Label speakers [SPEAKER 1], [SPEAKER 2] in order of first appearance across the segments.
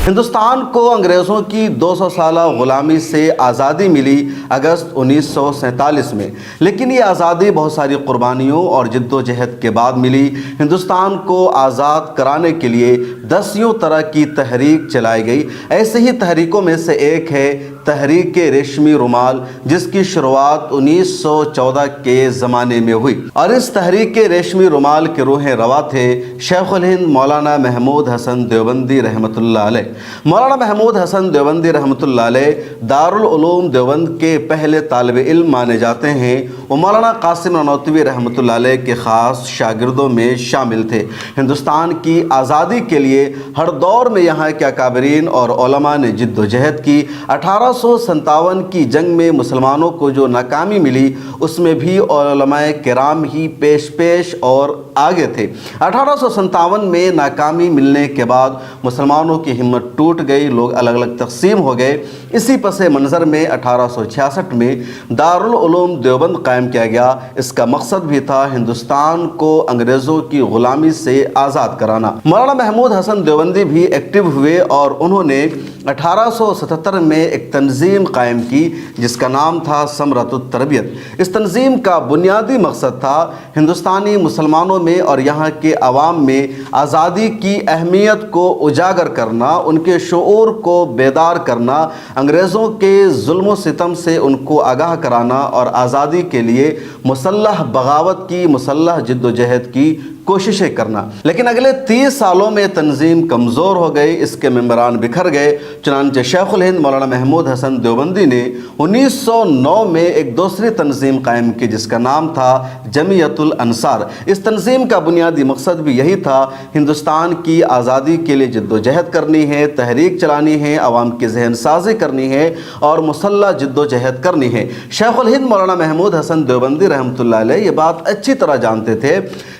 [SPEAKER 1] ہندوستان کو انگریزوں کی 200 سالہ غلامی سے آزادی ملی اگست 1947 میں، لیکن یہ آزادی بہت ساری قربانیوں اور جد و جہد کے بعد ملی۔ ہندوستان کو آزاد کرانے کے لیے دسیوں طرح کی تحریک چلائی گئی۔ ایسے ہی تحریکوں میں سے ایک ہے تحریک ریشمی رومال، جس کی شروعات 1914 کے زمانے میں ہوئی، اور اس تحریک ریشمی رومال کے روح رواں تھے شیخ الہند مولانا محمود حسن دیوبندی رحمۃ اللہ علیہ۔ مولانا محمود حسن دیوبندی رحمۃ اللہ علیہ دارالعلوم دیوبند کے پہلے طالب علم مانے جاتے ہیں۔ وہ مولانا قاسم نانوتوی رحمۃ اللہ علیہ کے خاص شاگردوں میں شامل تھے۔ ہندوستان کی آزادی کے لیے ہر دور میں یہاں کے اکابرین اور علماء نے جد و جہد کی۔ 1857 کی جنگ میں مسلمانوں کو جو ناکامی ملی، اس میں بھی علماء کرام ہی پیش اور آگے تھے۔ 1857 میں ناکامی ملنے کے بعد مسلمانوں کی ہمت ٹوٹ گئی، لوگ الگ الگ تقسیم ہو گئے۔ اسی پس منظر میں 1866 میں دارالعلوم دیوبند قائم کیا گیا۔ اس کا مقصد بھی تھا ہندوستان کو انگریزوں کی غلامی سے آزاد کرانا۔ مولانا محمود حسن دیوبندی بھی ایکٹیو ہوئے اور انہوں نے 1877 میں ایک تنظیم قائم کی جس کا نام تھا ثمرۃ التربیت۔ اس تنظیم کا بنیادی مقصد تھا ہندوستانی مسلمانوں میں اور یہاں کے عوام میں آزادی کی اہمیت کو اجاگر کرنا، ان کے شعور کو بیدار کرنا، انگریزوں کے ظلم و ستم سے ان کو آگاہ کرانا اور آزادی کے لیے مسلح بغاوت کی، مسلح جد و جہد کی کوششیں کرنا۔ لیکن اگلے 30 سالوں میں تنظیم کمزور ہو گئی، اس کے ممبران بکھر گئے۔ چنانچہ شیخ الہند مولانا محمود حسن دیوبندی نے 1909 میں ایک دوسری تنظیم قائم کی جس کا نام تھا جمعیت الانصار۔ اس تنظیم کا بنیادی مقصد بھی یہی تھا، ہندوستان کی آزادی کے لیے جد و جہد کرنی ہے، تحریک چلانی ہے، عوام کی ذہن سازی کرنی ہے اور مسلح جد و جہد کرنی ہے۔ شیخ الہند مولانا محمود حسن دیوبندی رحمۃ اللہ علیہ یہ بات اچھی طرح جانتے تھے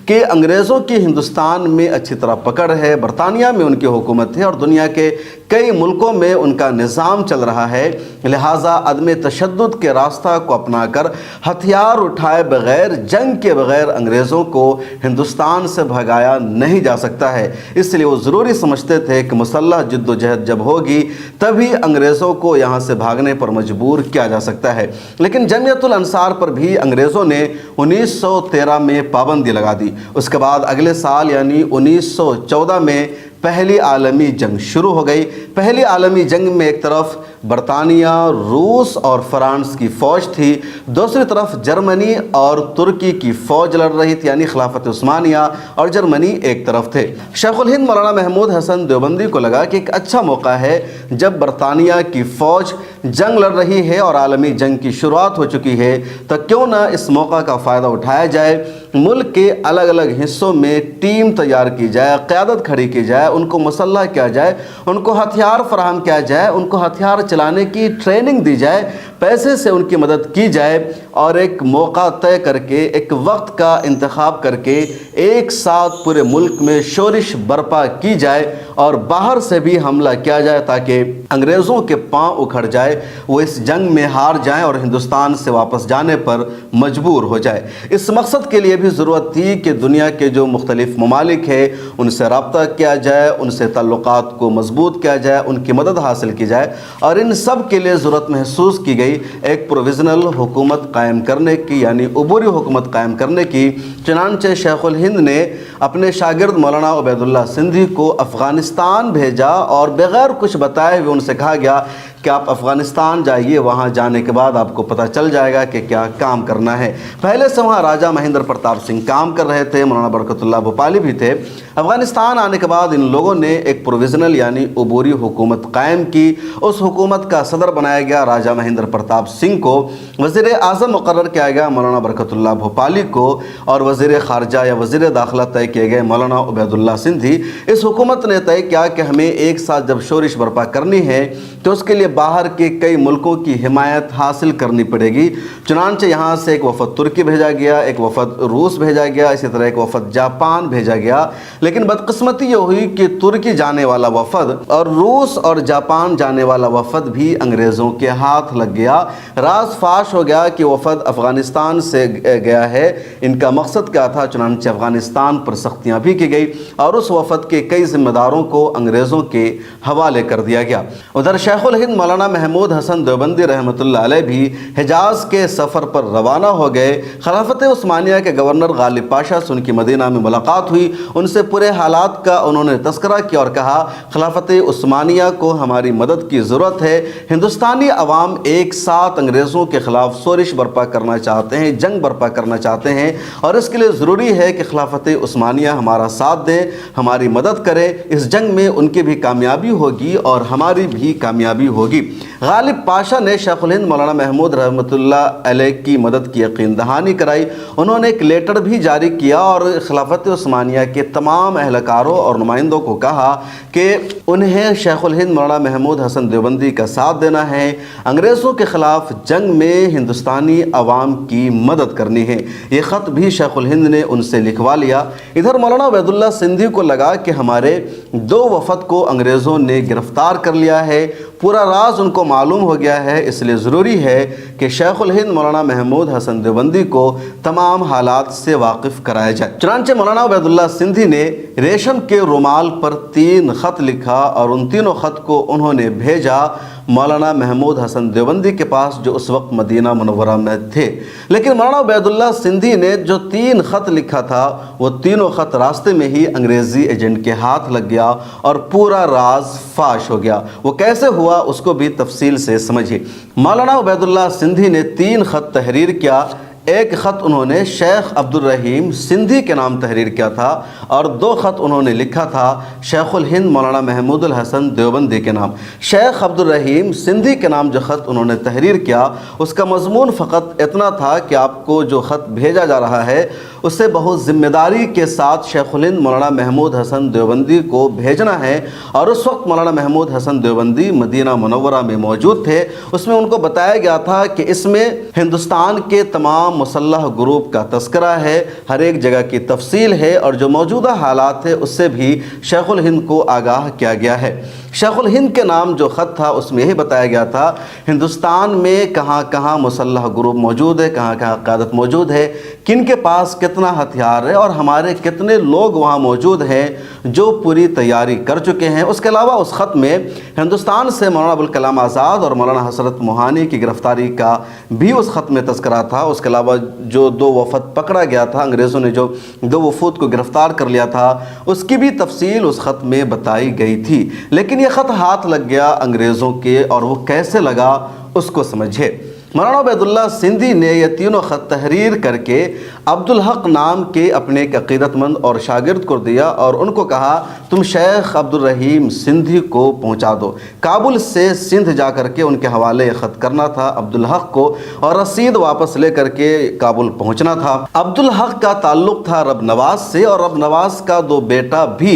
[SPEAKER 1] کہ انگریزوں کی ہندوستان میں اچھی طرح پکڑ ہے، برطانیہ میں ان کی حکومت ہے اور دنیا کے کئی ملکوں میں ان کا نظام چل رہا ہے، لہٰذا عدم تشدد کے راستہ کو اپنا کر ہتھیار اٹھائے بغیر، جنگ کے بغیر انگریزوں کو ہندوستان سے بھگایا نہیں جا سکتا ہے۔ اس لیے وہ ضروری سمجھتے تھے کہ مسلح جد و جہد جب ہوگی تبھی انگریزوں کو یہاں سے بھاگنے پر مجبور کیا جا سکتا ہے۔ لیکن جمعیت الانصار پر بھی انگریزوں نے 1913 میں پابندی لگا دی۔ اس کے بعد اگلے سال یعنی 1914 میں پہلی عالمی جنگ شروع ہو گئی۔ پہلی عالمی جنگ میں ایک طرف برطانیہ، روس اور فرانس کی فوج تھی، دوسری طرف جرمنی اور ترکی کی فوج لڑ رہی تھی، یعنی خلافت عثمانیہ اور جرمنی ایک طرف تھے۔ شیخ الہند مولانا محمود حسن دیوبندی کو لگا کہ ایک اچھا موقع ہے، جب برطانیہ کی فوج جنگ لڑ رہی ہے اور عالمی جنگ کی شروعات ہو چکی ہے، تو کیوں نہ اس موقع کا فائدہ اٹھایا جائے، ملک کے الگ الگ حصوں میں ٹیم تیار کی جائے، قیادت کھڑی کی جائے، ان کو مسلح کیا جائے، ان کو ہتھیار فراہم کیا جائے، ان کو ہتھیار چلانے کی ٹریننگ دی جائے، پیسے سے ان کی مدد کی جائے اور ایک موقع طے کر کے، ایک وقت کا انتخاب کر کے ایک ساتھ پورے ملک میں شورش برپا کی جائے اور باہر سے بھی حملہ کیا جائے تاکہ انگریزوں کے پاؤں اکھڑ جائے، وہ اس جنگ میں ہار جائیں اور ہندوستان سے واپس جانے پر مجبور ہو جائے۔ اس مقصد کے لیے بھی ضرورت تھی کہ دنیا کے جو مختلف ممالک ہیں ان سے رابطہ کیا جائے، ان سے تعلقات کو مضبوط کیا جائے، ان کی مدد حاصل کی جائے، اور ان سب کے لیے ضرورت محسوس کی گئی ایک پروویژنل حکومت قائم کرنے کی، یعنی عبوری حکومت قائم کرنے کی۔ چنانچہ شیخ الہند نے اپنے شاگرد مولانا عبید اللہ سندھی کو افغانستان بھیجا اور بغیر کچھ بتائے ہوئے ان سے کہا گیا کہ آپ افغانستان جائیے، وہاں جانے کے بعد آپ کو پتہ چل جائے گا کہ کیا کام کرنا ہے۔ پہلے سے وہاں راجہ مہندر پرتاپ سنگھ کام کر رہے تھے، مولانا برکت اللہ بھوپالی بھی تھے۔ افغانستان آنے کے بعد ان لوگوں نے ایک پروویژنل یعنی عبوری حکومت قائم کی۔ اس حکومت کا صدر بنایا گیا راجہ مہندر پرتاپ سنگھ کو، وزیر اعظم مقرر کیا گیا مولانا برکت اللہ بھوپالی کو، اور وزیر خارجہ یا وزیر داخلہ طے کیے گئے مولانا عبید اللہ سندھی۔ اس حکومت نے طے کیا کہ ہمیں ایک ساتھ جب شورش برپا کرنی ہے تو اس کے لیے باہر کے کئی ملکوں کی حمایت حاصل کرنی پڑے گی۔ چنانچہ یہاں سے ایک وفد ترکی بھیجا گیا، ایک وفد روس بھیجا گیا، اسی طرح ایک وفد جاپان بھیجا گیا، لیکن بدقسمتی یہ ہوئی کہ ترکی جانے والا وفد اور روس اور جاپان جانے والا وفد بھی انگریزوں کے ہاتھ لگ گیا۔ راز فاش ہو گیا کہ وفد افغانستان سے گیا ہے، ان کا مقصد کیا تھا؟ چنانچہ افغانستان پر سختیاں بھی کی گئی اور اس وفد کے کئی ذمہ داروں کو انگریزوں کے حوالے کر دیا گیا۔ ادھر شیخ الہند مولانا محمود حسن دیوبندی رحمۃ اللہ علیہ بھی حجاز کے سفر پر روانہ ہو گئے۔ خلافت عثمانیہ کے گورنر غالب پاشا سے ان کی مدینہ میں ملاقات ہوئی، ان سے پورے حالات کا انہوں نے تذکرہ کیا اور کہا خلافت عثمانیہ کو ہماری مدد کی ضرورت ہے۔ ہندوستانی عوام ایک ساتھ انگریزوں کے خلاف سورش برپا کرنا چاہتے ہیں، جنگ برپا کرنا چاہتے ہیں، اور اس کے لیے ضروری ہے کہ خلافت عثمانیہ ہمارا ساتھ دے، ہماری مدد کرے۔ اس جنگ میں ان کی بھی کامیابی ہوگی اور ہماری بھی کامیابی ہوگی۔ غالب پاشا نے شیخ الہند مولانا محمود رحمۃ اللہ علیہ کی مدد کی یقین دہانی کرائی۔ انہوں نے ایک لیٹر بھی جاری کیا اور خلافت عثمانیہ کے تمام اہلکاروں اور نمائندوں کو کہا کہ انہیں شیخ الہند مولانا محمود حسن دیوبندی کا ساتھ دینا ہے، انگریزوں کے خلاف جنگ میں ہندوستانی عوام کی مدد کرنی ہے۔ یہ خط بھی شیخ الہند نے ان سے لکھوا لیا۔ ادھر مولانا عبید اللہ سندھی کو لگا کہ ہمارے دو وفد کو انگریزوں نے گرفتار کر لیا ہے، پورا راز ان کو معلوم ہو گیا ہے، اس لیے ضروری ہے کہ شیخ الہند مولانا محمود حسن دیوبندی کو تمام حالات سے واقف کرایا جائے۔ چنانچہ مولانا عبید اللہ سندھی نے ریشم کے رومال پر 3 خط لکھا اور ان تینوں خط کو انہوں نے بھیجا مولانا محمود حسن دیوبندی کے پاس جو اس وقت مدینہ منورہ میں تھے۔ لیکن مولانا عبید اللہ سندھی نے جو 3 خط لکھا تھا وہ تینوں خط راستے میں ہی انگریزی ایجنٹ کے ہاتھ لگ گیا اور پورا راز فاش ہو گیا۔ وہ کیسے ہوا اس کو بھی تفصیل سے سمجھے۔ مولانا عبید اللہ سندھی نے 3 خط تحریر کیا۔ ایک خط انہوں نے شیخ عبد الرحیم سندھی کے نام تحریر کیا تھا اور 2 خط انہوں نے لکھا تھا شیخ الہند مولانا محمود الحسن دیوبندی کے نام۔ شیخ عبد الرحیم سندھی کے نام جو خط انہوں نے تحریر کیا اس کا مضمون فقط اتنا تھا کہ آپ کو جو خط بھیجا جا رہا ہے اسے بہت ذمہ داری کے ساتھ شیخ الہند مولانا محمود حسن دیوبندی کو بھیجنا ہے، اور اس وقت مولانا محمود حسن دیوبندی مدینہ منورہ میں موجود تھے۔ اس میں ان کو بتایا گیا تھا کہ اس میں ہندوستان کے تمام مسلح گروپ کا تذکرہ ہے، ہر ایک جگہ کی تفصیل ہے، اور جو موجودہ حالات ہے اس سے بھی شیخ الہند کو آگاہ کیا گیا ہے۔ شیخ الہند کے نام جو خط تھا اس میں یہی بتایا گیا تھا ہندوستان میں کہاں کہاں مسلح گروپ موجود ہے، کہاں کہاں قیادت موجود ہے، کن کے پاس کتنا ہتھیار ہے اور ہمارے کتنے لوگ وہاں موجود ہیں جو پوری تیاری کر چکے ہیں۔ اس کے علاوہ اس خط میں ہندوستان سے مولانا ابوالکلام آزاد اور مولانا حسرت موہانی کی گرفتاری کا بھی اس خط میں تذکرہ تھا۔ اس کے علاوہ جو 2 وفد پکڑا گیا تھا، انگریزوں نے جو 2 وفود کو گرفتار کر لیا تھا، اس کی بھی تفصیل اس خط میں بتائی گئی تھی۔ لیکن یہ خط ہاتھ لگ گیا انگریزوں کے، اور وہ کیسے لگا اس کو سمجھے۔ مولانا عبید اللہ سندھی نے یہ تینوں خط تحریر کر کے عبدالحق نام کے اپنے ایک عقیدت مند اور شاگرد کو دیا اور ان کو کہا تم شیخ عبد الرحیم سندھی کو پہنچا دو۔ کابل سے سندھ جا کر کے ان کے حوالے خط کرنا تھا عبدالحق کو، اور رسید واپس لے کر کے کابل پہنچنا تھا۔ عبدالحق کا تعلق تھا رب نواز سے، اور رب نواز کا 2 بیٹا بھی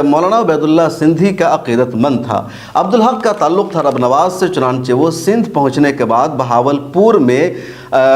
[SPEAKER 1] مولانا عبید اللہ سندھی کا عقیدت مند تھا۔ عبدالحق کا تعلق تھا رب نواز سے، چنانچہ وہ سندھ پہنچنے کے بعد بہاولپور میں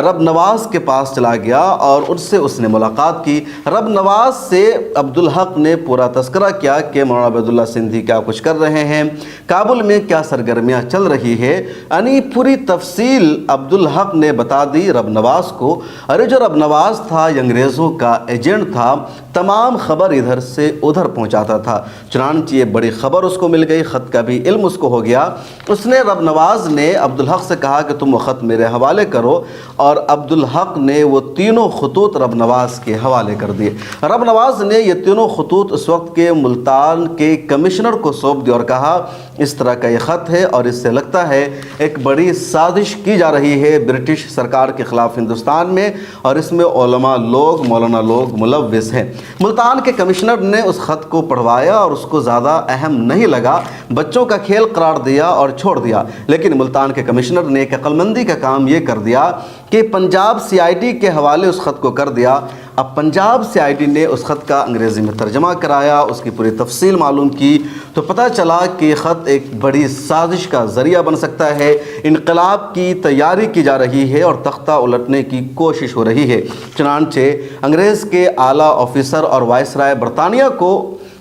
[SPEAKER 1] رب نواز کے پاس چلا گیا اور ان سے اس نے ملاقات کی۔ رب نواز سے عبدالحق نے پورا تذکرہ کیا کہ مولانا عبید اللہ سندھی کیا کچھ کر رہے ہیں، کابل میں کیا سرگرمیاں چل رہی ہے، یعنی پوری تفصیل عبدالحق نے بتا دی رب نواز کو۔ ارے جو رب نواز تھا یہ انگریزوں کا ایجنٹ تھا، تمام خبر ادھر سے ادھر پہنچاتا تھا۔ چنانچہ یہ بڑی خبر اس کو مل گئی، خط کا بھی علم اس کو ہو گیا۔ اس نے رب نواز نے عبدالحق سے کہا کہ تم وہ خط میرے حوالے کرو، اور عبدالحق نے وہ تینوں خطوط رب نواز کے حوالے کر دیے۔ رب نواز نے یہ تینوں خطوط اس وقت کے ملتان کے کمشنر کو سونپ دیا اور کہا اس طرح کا یہ خط ہے اور اس سے لگتا ہے ایک بڑی سازش کی جا رہی ہے برٹش سرکار کے خلاف ہندوستان میں، اور اس میں علماء لوگ، مولانا لوگ ملوث ہیں۔ ملتان کے کمشنر نے اس خط کو پڑھوایا اور اس کو زیادہ اہم نہیں لگا، بچوں کا کھیل قرار دیا اور چھوڑ دیا۔ لیکن ملتان کے کمشنر نے ایک عقل مندی کا کام یہ کر دیا کہ پنجاب CID کے حوالے اس خط کو کر دیا۔ اب پنجاب سے آئی ڈی نے اس خط کا انگریزی میں ترجمہ کرایا، اس کی پوری تفصیل معلوم کی تو پتہ چلا کہ یہ خط ایک بڑی سازش کا ذریعہ بن سکتا ہے، انقلاب کی تیاری کی جا رہی ہے اور تختہ الٹنے کی کوشش ہو رہی ہے۔ چنانچہ انگریز کے اعلیٰ آفیسر اور وائسرائے برطانیہ کو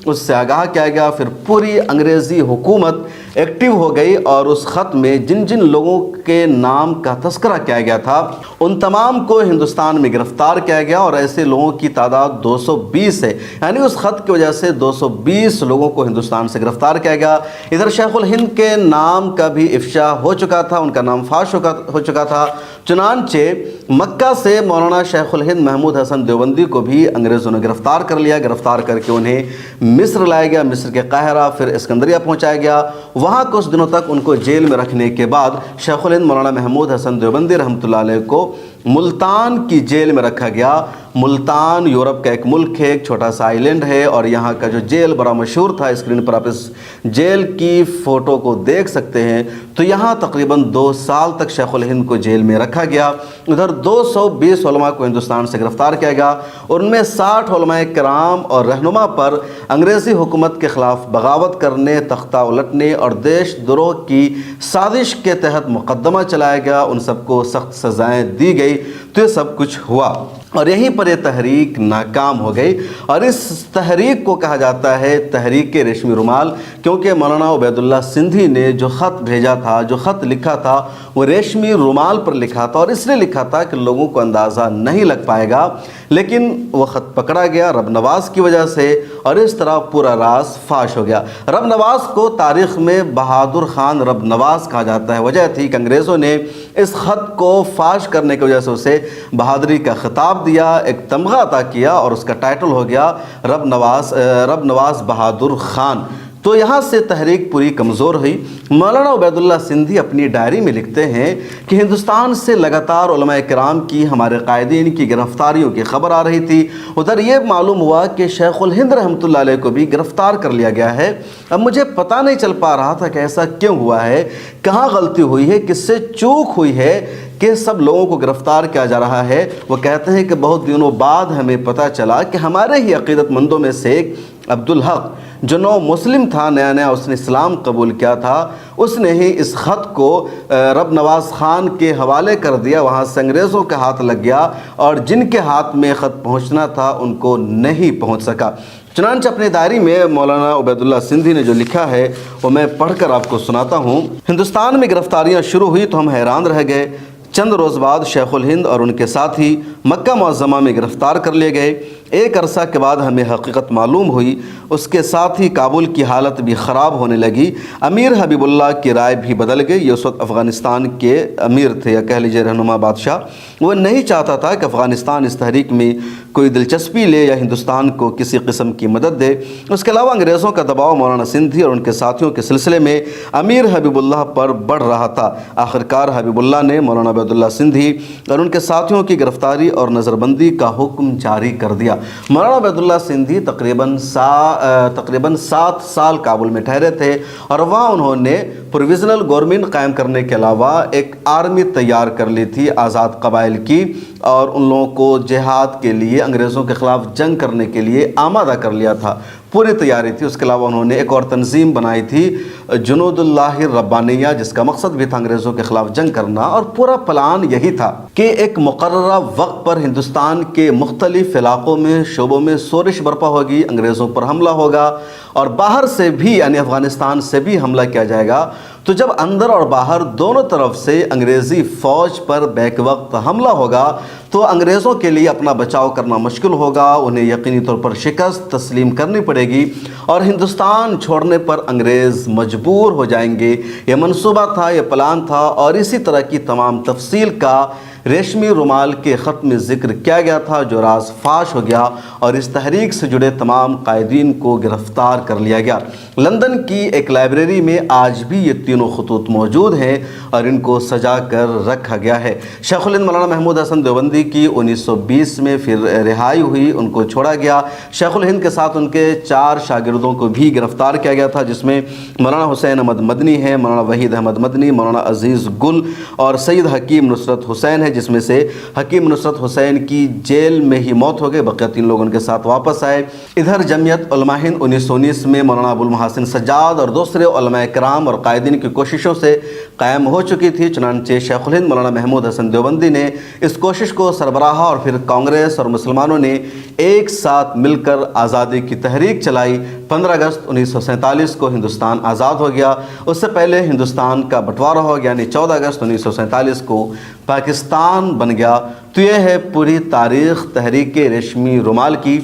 [SPEAKER 1] اس سے آگاہ کیا گیا، پھر پوری انگریزی حکومت ایکٹیو ہو گئی اور اس خط میں جن جن لوگوں کے نام کا تذکرہ کیا گیا تھا ان تمام کو ہندوستان میں گرفتار کیا گیا، اور ایسے لوگوں کی تعداد 220 ہے، یعنی اس خط کی وجہ سے 220 لوگوں کو ہندوستان سے گرفتار کیا گیا۔ ادھر شیخ الہند کے نام کا بھی افشا ہو چکا تھا، ان کا نام فاش ہو چکا تھا۔ چنانچہ مکہ سے مولانا شیخ الہند محمود حسن دیوبندی کو بھی انگریزوں نے گرفتار کر لیا، گرفتار کر کے انہیں مصر لایا گیا، مصر کے قاہرہ پھر اسکندریہ پہنچایا گیا۔ وہاں کچھ دنوں تک ان کو جیل میں رکھنے کے بعد شیخ الہند مولانا محمود حسن دیوبندی رحمۃ اللہ علیہ کو ملتان کی جیل میں رکھا گیا۔ ملتان یورپ کا ایک ملک ہے، ایک چھوٹا سا آئی لینڈ ہے، اور یہاں کا جو جیل بڑا مشہور تھا، اسکرین پر آپ اس جیل کی فوٹو کو دیکھ سکتے ہیں۔ تو یہاں تقریباً 2 سال تک شیخ الہند کو جیل میں رکھا گیا۔ ادھر 220 علماء کو ہندوستان سے گرفتار کیا گیا، اور ان میں 60 علماء کرام اور رہنما پر انگریزی حکومت کے خلاف بغاوت کرنے، تختہ الٹنے اور دیش دروہ کی سازش کے تحت مقدمہ چلایا گیا۔ ان سب کو سخت سزائیں دی گئی، تو یہ سب کچھ ہوا، اور یہیں پر یہ تحریک ناکام ہو گئی، اور اس تحریک کو کہا جاتا ہے تحریک ریشمی رومال، کیونکہ مولانا عبید اللہ سندھی نے جو خط بھیجا تھا، جو خط لکھا تھا، وہ ریشمی رومال پر لکھا تھا، اور اس لیے لکھا تھا کہ لوگوں کو اندازہ نہیں لگ پائے گا، لیکن وہ خط پکڑا گیا رب نواز کی وجہ سے، اور اس طرح پورا راز فاش ہو گیا۔ رب نواز کو تاریخ میں بہادر خان رب نواز کہا جاتا ہے۔ وجہ تھی کہ انگریزوں نے اس خط کو فاش کرنے کی وجہ سے اسے بہادری کا خطاب دیا، ایک تمغہ عطا کیا، اور اس کا ٹائٹل ہو گیا رب نواز بہادر خان۔ تو یہاں سے تحریک پوری کمزور ہوئی۔ مولانا عبید اللہ سندھی اپنی ڈائری میں لکھتے ہیں کہ ہندوستان سے لگاتار علماء کرام کی، ہمارے قائدین کی گرفتاریوں کی خبر آ رہی تھی۔ ادھر یہ معلوم ہوا کہ شیخ الہند رحمۃ اللہ علیہ کو بھی گرفتار کر لیا گیا ہے۔ اب مجھے پتہ نہیں چل پا رہا تھا کہ ایسا کیوں ہوا ہے، کہاں غلطی ہوئی ہے، کس سے چوک ہوئی ہے کہ سب لوگوں کو گرفتار کیا جا رہا ہے۔ وہ کہتے ہیں کہ بہت دنوں بعد ہمیں پتہ چلا کہ ہمارے ہی عقیدت مندوں میں سے ایک عبدالحق، جو نو مسلم تھا، نیا نیا اس نے اسلام قبول کیا تھا، اس نے ہی اس خط کو رب نواز خان کے حوالے کر دیا۔ وہاں سے انگریزوں کے ہاتھ لگ گیا، اور جن کے ہاتھ میں خط پہنچنا تھا ان کو نہیں پہنچ سکا۔ چنانچہ اپنے دائری میں مولانا عبید اللہ سندھی نے جو لکھا ہے وہ میں پڑھ کر آپ کو سناتا ہوں۔ ہندوستان میں گرفتاریاں شروع ہوئی تو ہم حیران رہ گئے۔ چند روز بعد شیخ الہند اور ان کے ساتھی مکہ معظمہ میں گرفتار کر لیے گئے۔ ایک عرصہ کے بعد ہمیں حقیقت معلوم ہوئی، اس کے ساتھ ہی کابل کی حالت بھی خراب ہونے لگی۔ امیر حبیب اللہ کی رائے بھی بدل گئی۔ یہ اس وقت افغانستان کے امیر تھے، یا کہہ لیجیے رہنما بادشاہ۔ وہ نہیں چاہتا تھا کہ افغانستان اس تحریک میں کوئی دلچسپی لے یا ہندوستان کو کسی قسم کی مدد دے۔ اس کے علاوہ انگریزوں کا دباؤ مولانا سندھی اور ان کے ساتھیوں کے سلسلے میں امیر حبیب اللہ پر بڑھ رہا تھا۔ آخرکار حبیب اللہ نے مولانا عبید اللہ سندھی اور ان کے ساتھیوں کی گرفتاری اور نظر بندی کا حکم جاری کر دیا۔ مولانا عبید اللہ سندھی تقریباً 7 سال کابل میں ٹھہرے تھے، اور وہاں انہوں نے پروویژنل گورنمنٹ قائم کرنے کے علاوہ ایک آرمی تیار کر لی تھی آزاد قبائل کی، اور ان لوگوں کو جہاد کے لیے، انگریزوں کے خلاف جنگ کرنے کے لیے آمادہ کر لیا تھا، پوری تیاری تھی۔ اس کے علاوہ انہوں نے ایک اور تنظیم بنائی تھی، جنود اللہ الربانیہ، جس کا مقصد بھی تھا انگریزوں کے خلاف جنگ کرنا، اور پورا پلان یہی تھا کہ ایک مقررہ وقت پر ہندوستان کے مختلف علاقوں میں، شعبوں میں شورش برپا ہوگی، انگریزوں پر حملہ ہوگا، اور باہر سے بھی، یعنی افغانستان سے بھی حملہ کیا جائے گا۔ تو جب اندر اور باہر دونوں طرف سے انگریزی فوج پر بیک وقت حملہ ہوگا تو انگریزوں کے لیے اپنا بچاؤ کرنا مشکل ہوگا، انہیں یقینی طور پر شکست تسلیم کرنی پڑے گی، اور ہندوستان چھوڑنے پر انگریز مجبور ہو جائیں گے۔ یہ منصوبہ تھا، یہ پلان تھا، اور اسی طرح کی تمام تفصیل کا ریشمی رومال کے خط میں ذکر کیا گیا تھا، جو راز فاش ہو گیا، اور اس تحریک سے جڑے تمام قائدین کو گرفتار کر لیا گیا۔ لندن کی ایک لائبریری میں آج بھی یہ تینوں خطوط موجود ہیں، اور ان کو سجا کر رکھا گیا ہے۔ شیخ الہند مولانا محمود حسن دیوبندی کی 1920 میں پھر رہائی ہوئی، ان کو چھوڑا گیا۔ شیخ الہند کے ساتھ ان کے 4 شاگردوں کو بھی گرفتار کیا گیا تھا، جس میں مولانا حسین احمد مدنی ہے، مولانا وحید احمد مدنی، مولانا عزیز گل اور سید حکیم نصرت حسین ہے، جس میں سے حکیم نصرت حسین کی جیل میں ہی موت ہو گئی، بقیہ 3 لوگ ان کے ساتھ واپس آئے۔ ادھر جمعیت علماء ہند 1919 میں مولانا ابو المحاسن سجاد اور دوسرے علماء کرام اور قائدین کی کوششوں سے قائم ہو چکی تھی، چنانچہ شیخ الہند مولانا محمود حسن دیوبندی نے اس کوشش کو سربراہ اور پھر کانگریس اور مسلمانوں نے ایک ساتھ مل کر آزادی کی تحریک چلائی۔ 15 اگست 1947 کو ہندوستان آزاد ہو گیا۔ اس سے پہلے ہندوستان کا بٹوارہ ہو گیا، یعنی 14 اگست 1947 کو پاکستان بن گیا۔ تو یہ ہے پوری تاریخ تحریک ریشمی رومال کی۔